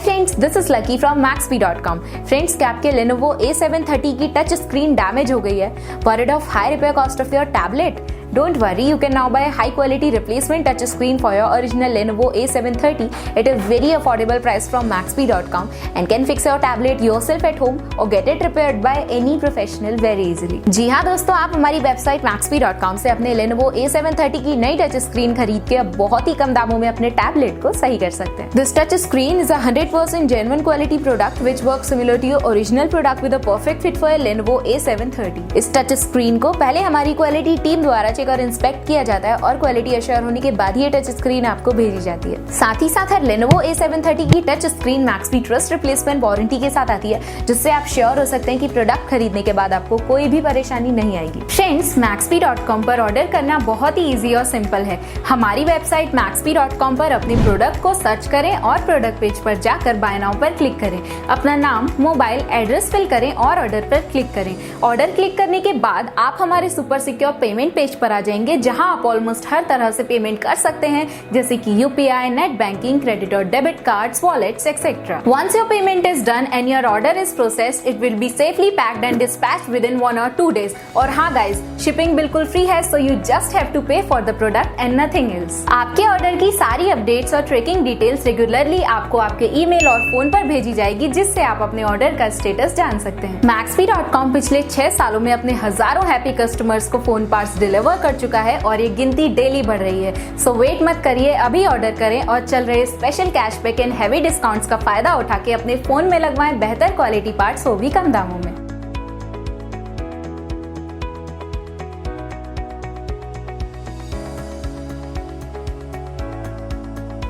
Friends, this is lucky from Maxbhi.com। Friends, क्या आपके Lenovo A7-30 की टच स्क्रीन डैमेज हो गई है? Worried of high repair cost of your tablet? Don't worry, you can now buy a high quality replacement touch screen for your original Lenovo A7-30 at a very affordable price from Maxbhi.com and can fix your tablet yourself at home or get it repaired by any professional very easily। जी हाँ दोस्तों, आप हमारी website Maxbhi.com से अपने Lenovo A7-30 की नई touch screen खरीद के अब बहुत ही कम दामों में अपने टैबलेट को सही कर सकते हैं। This touch screen is a 100% genuine quality product which works similar to your original product with a perfect fit for a Lenovo A7-30। इस टच स्क्रीन को पहले हमारी क्वालिटी टीम द्वारा चेक और इंस्पेक्ट किया जाता है और क्वालिटी एश्योर होने के बाद ये टच स्क्रीन आपको भेजी जाती है। साथ ही साथ हर Lenovo A7-30 की touch screen Maxbhi trust replacement warranty के साथ आती है, जिससे आप श्योर हो सकते हैं कि प्रोडक्ट खरीदने के बाद आपको कोई भी परेशानी नहीं आएगी। फ्रेंड्स, Maxbhi.com पर ऑर्डर करना बहुत ही इजी और सिंपल है। हमारी वेबसाइट Maxbhi.com पर अपने प्रोडक्ट को सर्च करें और प्रोडक्ट पेज पर जाकर बाय नाउ पर क्लिक करें। अपना नाम, मोबाइल, एड्रेस फिल करें और ऑर्डर पर क्लिक करें। ऑर्डर क्लिक करने के बाद आप हमारे सुपर सिक्योर पेमेंट पेज पर आ जाएंगे, जहां आप ऑलमोस्ट हर तरह से पेमेंट कर सकते हैं, जैसे कि यूपीआई, नेट बैंकिंग, क्रेडिट और debit cards, wallets etcetera. Once your payment is done and your order is processed, it will be safely packed and dispatched within 1 or 2 days। और हाँ गाइज, शिपिंग बिल्कुल free है, so you just have to pay for the product and nothing else. आपके order की सारी updates और tracking details regularly आपको आपके ईमेल और फोन पर भेजी जाएगी, जिससे आप अपने ऑर्डर का स्टेटस जान सकते हैं। Maxbhi.com पिछले 6 सालों में अपने हजारों हैप्पी कस्टमर्स को फोन पार्ट्स डिलीवर कर चुका है और ये गिनती डेली बढ़ रही है। सो वेट मत करिए, अभी ऑर्डर करें और चल रहे special cashback and heavy discounts का फायदा उठा के अपने फोन में लगवाएं बेहतर क्वालिटी पार्ट्स, वो भी कम दामों में।